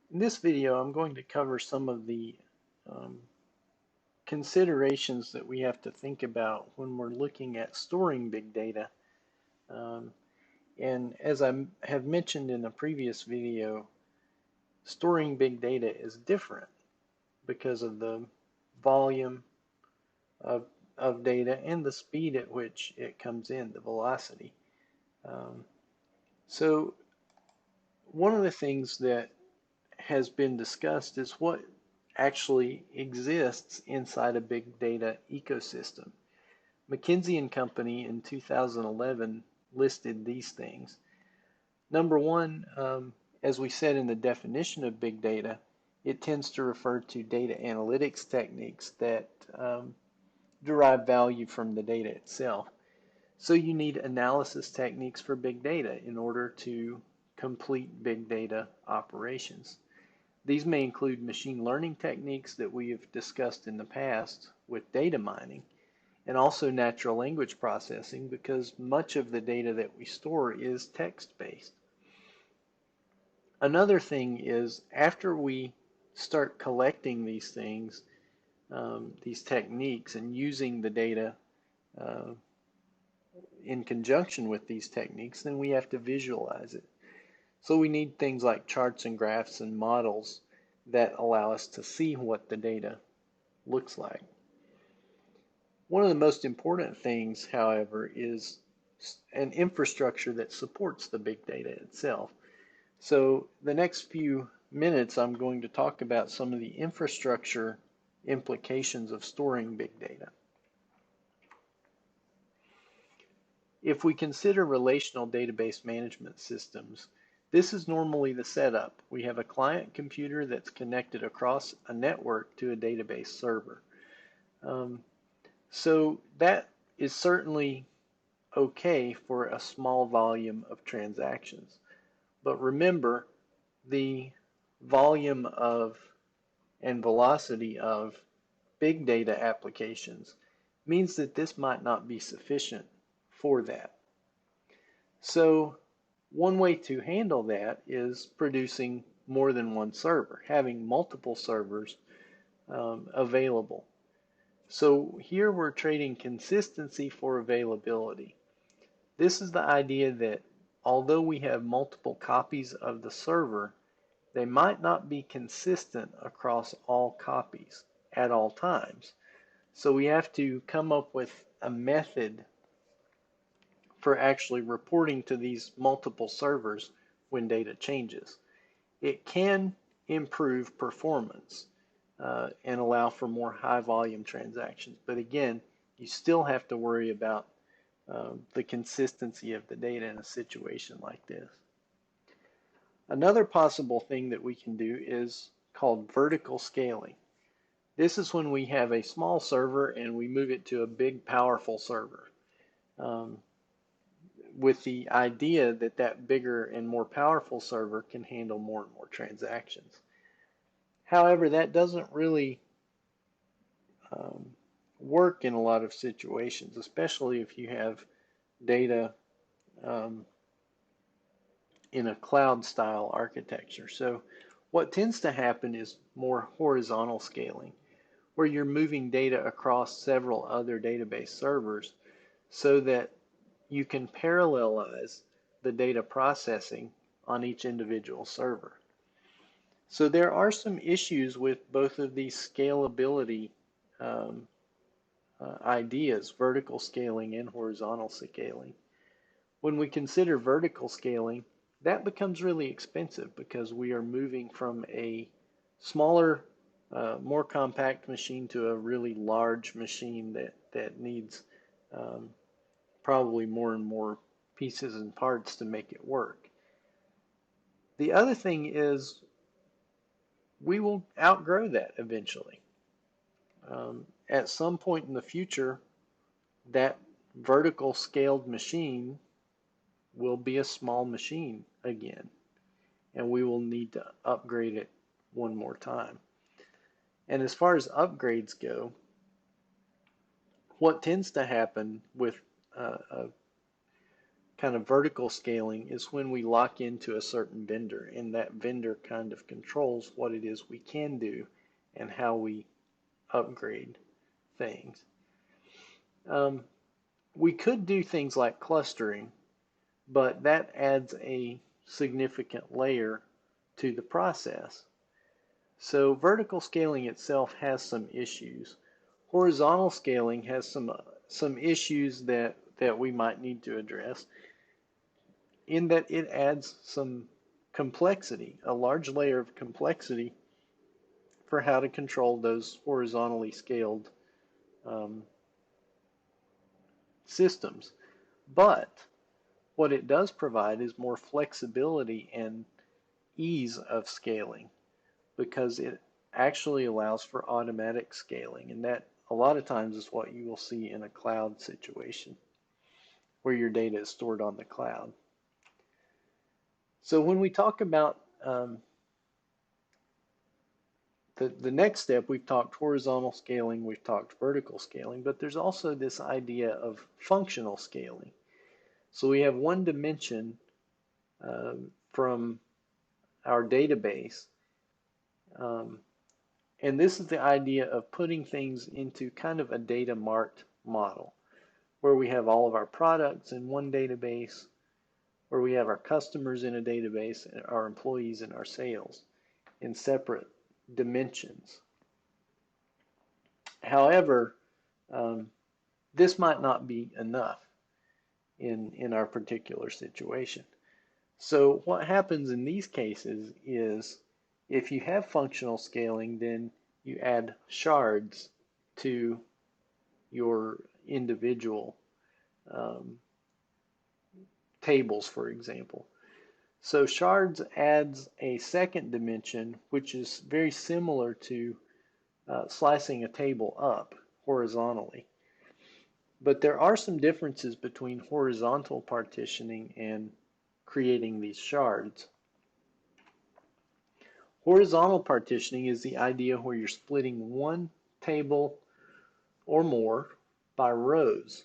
In this video, I'm going to cover some of the um, considerations that we have to think about when we're looking at storing big data. Um, and as I have mentioned in a previous video, storing big data is different because of the volume of, of data and the speed at which it comes in, the velocity. Um, so one of the things that has been discussed is what actually exists inside a big data ecosystem. McKinsey and Company in 2011 listed these things. Number one, as we said in the definition of big data, it tends to refer to data analytics techniques that derive value from the data itself. So you need analysis techniques for big data in order to complete big data operations. These may include machine learning techniques that we have discussed in the past with data mining, and also natural language processing because much of the data that we store is text-based. Another thing is after we start collecting these things, these techniques, and using the data uh, in conjunction with these techniques, then we have to visualize it. So we need things like charts and graphs and models that allow us to see what the data looks like. One of the most important things, however, is an infrastructure that supports the big data itself. So the next few minutes, I'm going to talk about some of the infrastructure implications of storing big data. If we consider relational database management systems, this is normally the setup. We have a client computer that's connected across a network to a database server. Um, so that is certainly okay for a small volume of transactions. But remember, the volume of and velocity of big data applications means that this might not be sufficient for that. So one way to handle that is producing more than one server, having multiple servers available. So here we're trading consistency for availability. This is the idea that although we have multiple copies of the server, they might not be consistent across all copies at all times. So we have to come up with a method for actually reporting to these multiple servers when data changes. It can improve performance and allow for more high volume transactions. But again, you still have to worry about the consistency of the data in a situation like this. Another possible thing that we can do is called vertical scaling. This is when we have a small server and we move it to a big, powerful server um, with the idea that that bigger and more powerful server can handle more and more transactions. However, that doesn't really um, work in a lot of situations, especially if you have data um, in a cloud style architecture. So what tends to happen is more horizontal scaling, where you're moving data across several other database servers so that you can parallelize the data processing on each individual server. So there are some issues with both of these scalability um, ideas, vertical scaling and horizontal scaling. When we consider vertical scaling, that becomes really expensive because we are moving from a smaller, more compact machine to a really large machine that needs um, probably more and more pieces and parts to make it work. The other thing is we will outgrow that eventually. At some point in the future, that vertical scaled machine will be a small machine again, and we will need to upgrade it one more time. And as far as upgrades go, what tends to happen with a kind of vertical scaling is when we lock into a certain vendor, and that vendor kind of controls what it is we can do and how we upgrade things. We could do things like clustering, but that adds a significant layer to the process. So vertical scaling itself has some issues. Horizontal scaling has some issues that we might need to address, in that it adds some complexity, a large layer of complexity for how to control those horizontally scaled um, systems. But what it does provide is more flexibility and ease of scaling, because it actually allows for automatic scaling, and that a lot of times is what you will see in a cloud situation where your data is stored on the cloud. So when we talk about the next step, we've talked horizontal scaling, we've talked vertical scaling, but there's also this idea of functional scaling. So we have one dimension from our database, um, and this is the idea of putting things into kind of a data mart model, where we have all of our products in one database, where we have our customers in a database, and our employees and our sales in separate dimensions. However, this might not be enough in our particular situation. So what happens in these cases is, if you have functional scaling, then you add shards to your individual tables, for example. So shards adds a second dimension, which is very similar to slicing a table up horizontally. But there are some differences between horizontal partitioning and creating these shards. Horizontal partitioning is the idea where you're splitting one table or more by rows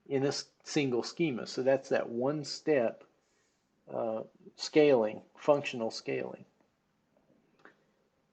in a single schema. So that's that one step scaling, functional scaling.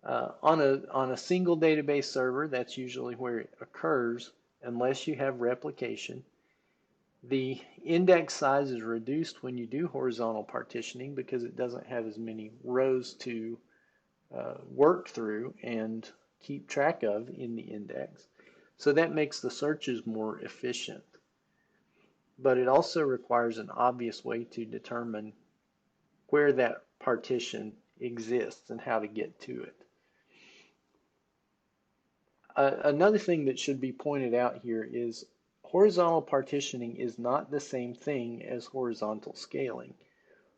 On a single database server, that's usually where it occurs, unless you have replication. The index size is reduced when you do horizontal partitioning, because it doesn't have as many rows to work through and keep track of in the index. So that makes the searches more efficient. But it also requires an obvious way to determine where that partition exists and how to get to it. Another thing that should be pointed out here is horizontal partitioning is not the same thing as horizontal scaling.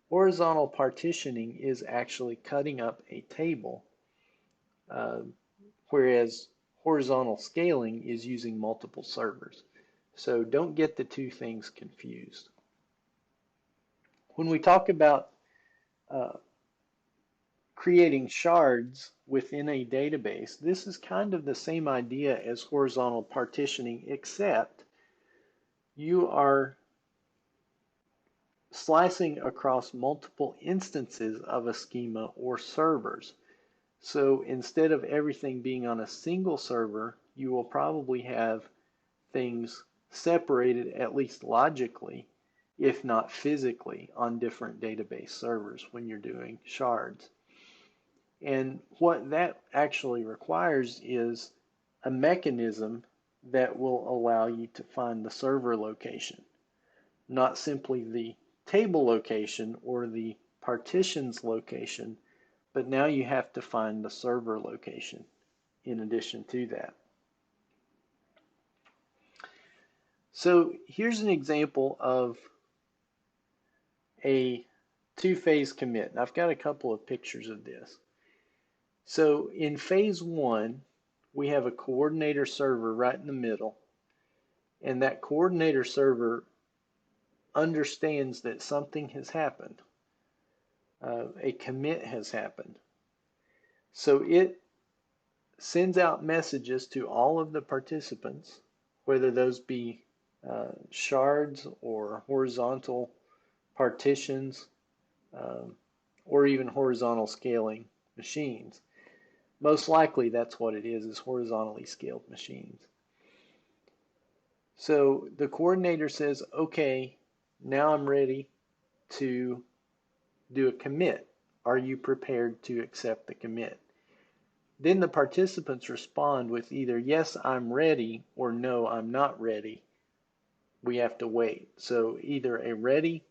Horizontal partitioning is actually cutting up a table, whereas horizontal scaling is using multiple servers. So don't get the two things confused. When we talk about creating shards within a database, this is kind of the same idea as horizontal partitioning, except you are slicing across multiple instances of a schema or servers. So instead of everything being on a single server, you will probably have things separated, at least logically, if not physically, on different database servers when you're doing shards. And what that actually requires is a mechanism that will allow you to find the server location, not simply the table location or the partitions location, but now you have to find the server location in addition to that. So here's an example of a two-phase commit. And I've got a couple of pictures of this. So in phase one, we have a coordinator server right in the middle, and that coordinator server understands that something has happened. A commit has happened. So it sends out messages to all of the participants, whether those be shards or horizontal partitions, um, or even horizontal scaling machines. Most likely that's what it is horizontally scaled machines. So the coordinator says, okay, now I'm ready to do a commit. Are you prepared to accept the commit? Then the participants respond with either yes, I'm ready, or no, I'm not ready. We have to wait. So either a ready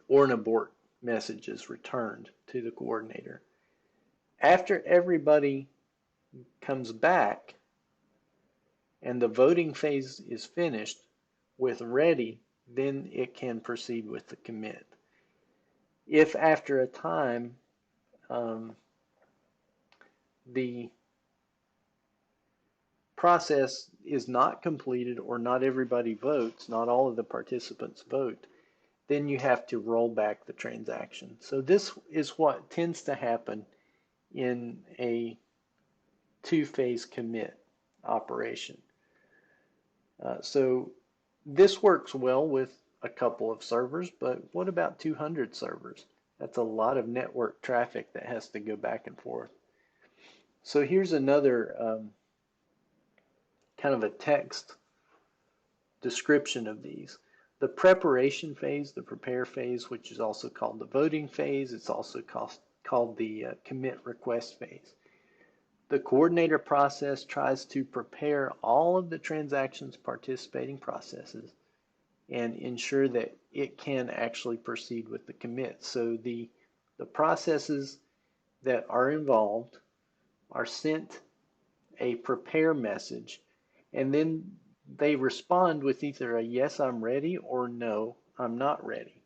or an abort message is returned to the coordinator. After everybody comes back and the voting phase is finished with ready, then it can proceed with the commit. If after a time the process is not completed or not everybody votes, not all of the participants vote, then you have to roll back the transaction. So this is what tends to happen in a two-phase commit operation. So this works well with a couple of servers, but what about 200 servers? That's a lot of network traffic that has to go back and forth. So here's another kind of a text description of these. The preparation phase, the prepare phase, which is also called the voting phase, it's also called the commit request phase. The coordinator process tries to prepare all of the transactions participating processes and ensure that it can actually proceed with the commit. So the processes that are involved are sent a prepare message, and then they respond with either a yes, I'm ready, or no, I'm not ready.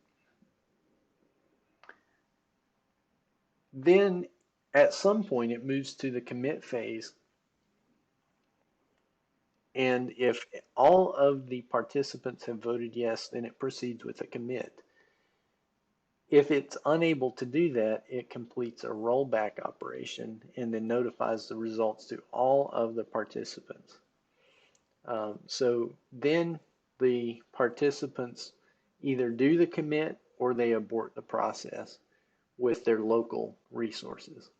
Then at some point it moves to the commit phase, and if all of the participants have voted yes, then it proceeds with a commit. If it's unable to do that, it completes a rollback operation and then notifies the results to all of the participants. So then the participants either do the commit or they abort the process with their local resources.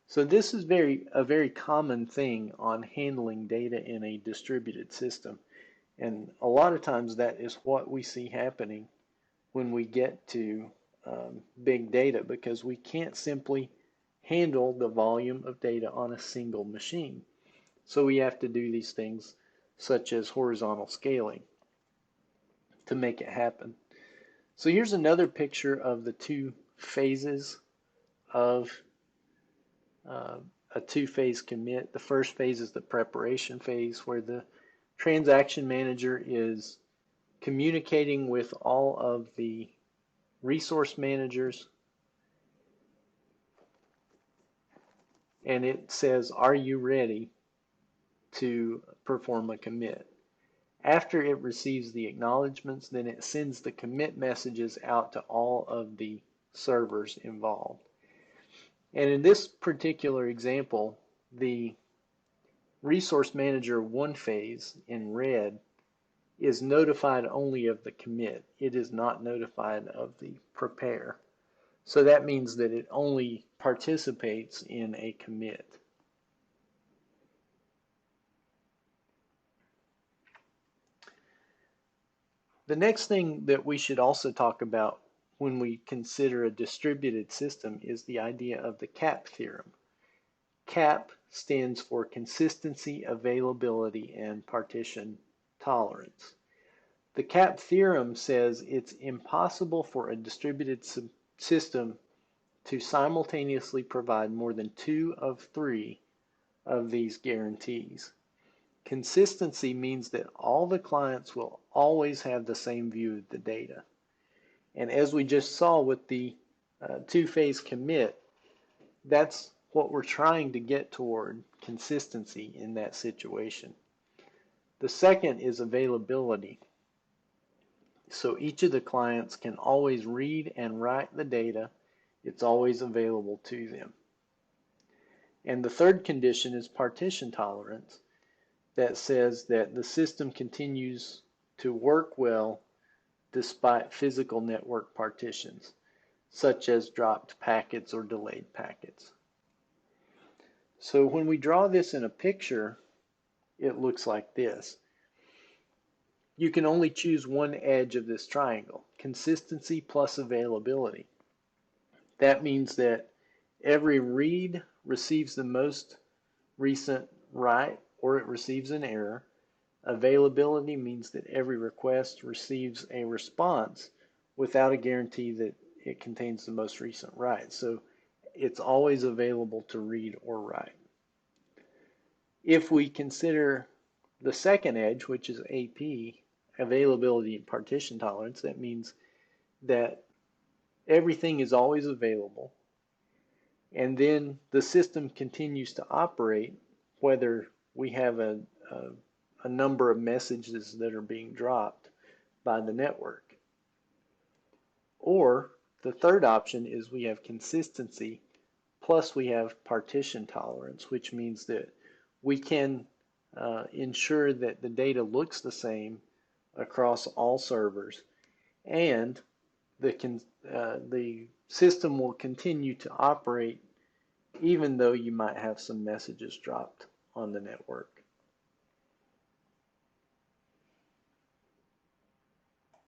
So this is a very common thing on handling data in a distributed system. And a lot of times that is what we see happening when we get to big data, because we can't simply handle the volume of data on a single machine. So we have to do these things such as horizontal scaling to make it happen. So here's another picture of the two phases of uh, a two-phase commit. The first phase is the preparation phase, where the transaction manager is communicating with all of the resource managers, and it says, are you ready to perform a commit? After it receives the acknowledgments, then it sends the commit messages out to all of the servers involved. And in this particular example, the resource manager one phase in red is notified only of the commit. It is not notified of the prepare. So that means that it only participates in a commit. The next thing that we should also talk about when we consider a distributed system is the idea of the CAP theorem. CAP stands for consistency, availability, and partition tolerance. The CAP theorem says it's impossible for a distributed system to simultaneously provide more than 2 of 3 of these guarantees. Consistency means that all the clients will always have the same view of the data. And as we just saw with the two-phase commit, that's what we're trying to get toward, consistency in that situation. The second is availability. So each of the clients can always read and write the data. It's always available to them. And the third condition is partition tolerance. that says that the system continues to work well despite physical network partitions, such as dropped packets or delayed packets. So when we draw this in a picture, it looks like this. You can only choose one edge of this triangle, consistency plus availability. That means that every read receives the most recent write or it receives an error. Availability means that every request receives a response without a guarantee that it contains the most recent write. So it's always available to read or write. If we consider the second edge, which is AP, availability and partition tolerance, that means that everything is always available, and then the system continues to operate whether we have a number of messages that are being dropped by the network. Or the third option is we have consistency plus we have partition tolerance, which means that we can ensure that the data looks the same across all servers, and the system will continue to operate even though you might have some messages dropped on the network.